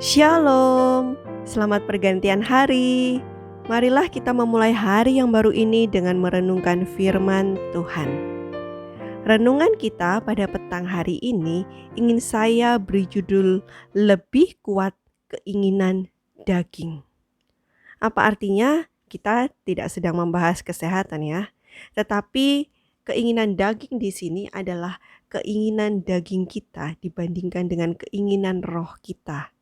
Shalom, selamat pergantian hari. Marilah kita memulai hari yang baru ini dengan merenungkan firman Tuhan. Renungan kita pada petang hari ini ingin saya beri judul Lebih Kuat Keinginan Daging. Apa artinya? Kita tidak sedang membahas kesehatan ya, tetapi keinginan daging di sini adalah keinginan daging kita dibandingkan dengan keinginan roh kita.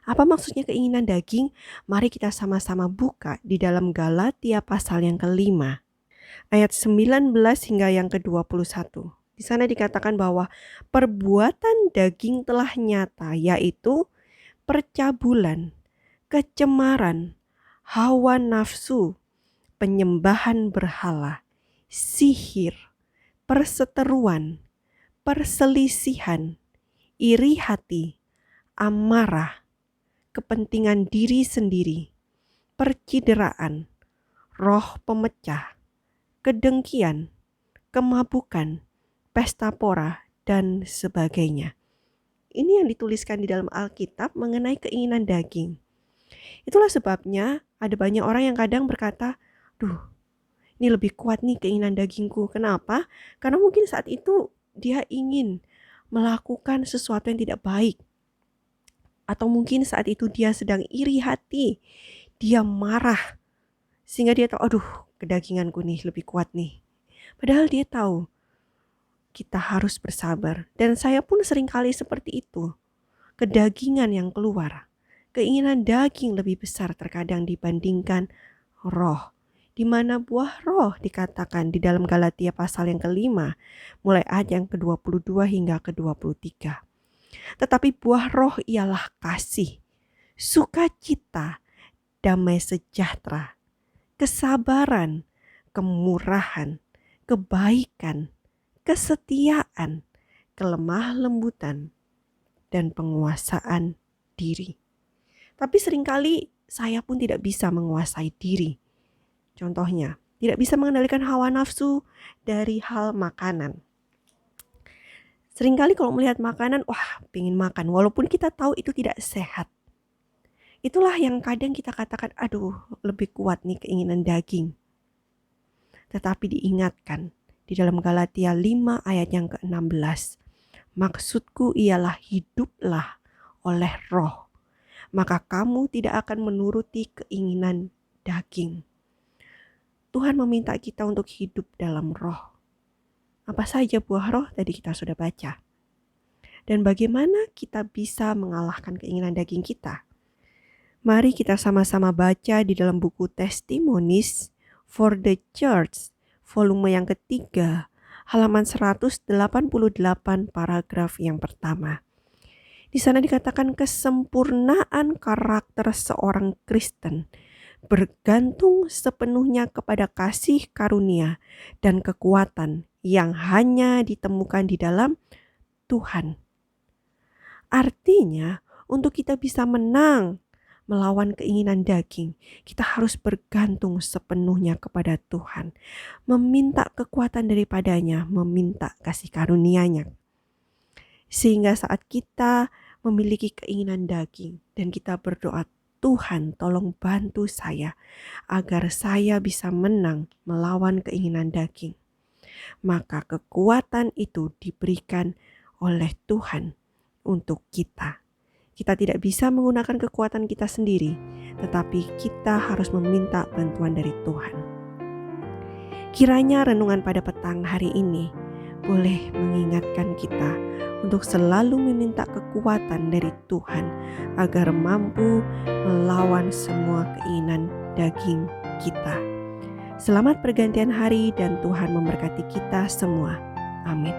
Apa maksudnya keinginan daging? Mari kita sama-sama buka di dalam Galatia pasal yang ke-5, ayat 19 hingga yang ke-21. Di sana dikatakan bahwa perbuatan daging telah nyata, yaitu percabulan, kecemaran, hawa nafsu, penyembahan berhala, sihir, perseteruan, perselisihan, iri hati, amarah, kepentingan diri sendiri, percideraan, roh pemecah, kedengkian, kemabukan, pesta pora, dan sebagainya. Ini yang dituliskan di dalam Alkitab mengenai keinginan daging. Itulah sebabnya ada banyak orang yang kadang berkata, ini lebih kuat nih keinginan dagingku. Kenapa? Karena mungkin saat itu dia ingin melakukan sesuatu yang tidak baik. Atau mungkin saat itu dia sedang iri hati, dia marah, sehingga dia tahu, kedaginganku nih lebih kuat nih. Padahal dia tahu, kita harus bersabar. Dan saya pun seringkali seperti itu. Kedagingan yang keluar, keinginan daging lebih besar terkadang dibandingkan roh. Di mana buah roh dikatakan di dalam Galatia pasal yang ke-5, mulai ayat yang ke-22 hingga ke-23. Tetapi buah roh ialah kasih, sukacita, damai sejahtera, kesabaran, kemurahan, kebaikan, kesetiaan, kelemah lembutan, dan penguasaan diri. Tapi seringkali saya pun tidak bisa menguasai diri. Contohnya, tidak bisa mengendalikan hawa nafsu dari hal makanan. Seringkali kalau melihat makanan, pengen makan. Walaupun kita tahu itu tidak sehat. Itulah yang kadang kita katakan, lebih kuat nih keinginan daging. Tetapi diingatkan di dalam Galatia 5 ayat yang ke-16. Maksudku ialah hiduplah oleh roh. Maka kamu tidak akan menuruti keinginan daging. Tuhan meminta kita untuk hidup dalam roh. Apa saja buah roh tadi kita sudah baca. Dan bagaimana kita bisa mengalahkan keinginan daging kita? Mari kita sama-sama baca di dalam buku Testimonies for the Church, volume yang ketiga, halaman 188 paragraf yang pertama. Di sana dikatakan kesempurnaan karakter seorang Kristen bergantung sepenuhnya kepada kasih karunia dan kekuatan yang hanya ditemukan di dalam Tuhan. Artinya, untuk kita bisa menang melawan keinginan daging, kita harus bergantung sepenuhnya kepada Tuhan, meminta kekuatan daripadanya, meminta kasih karunia-Nya. Sehingga saat kita memiliki keinginan daging dan kita berdoa, Tuhan tolong bantu saya agar saya bisa menang melawan keinginan daging. Maka kekuatan itu diberikan oleh Tuhan untuk kita. Kita tidak bisa menggunakan kekuatan kita sendiri, tetapi kita harus meminta bantuan dari Tuhan. Kiranya renungan pada petang hari ini boleh mengingatkan kita untuk selalu meminta kekuatan dari Tuhan agar mampu melawan semua keinginan daging kita. Selamat pergantian hari dan Tuhan memberkati kita semua. Amin.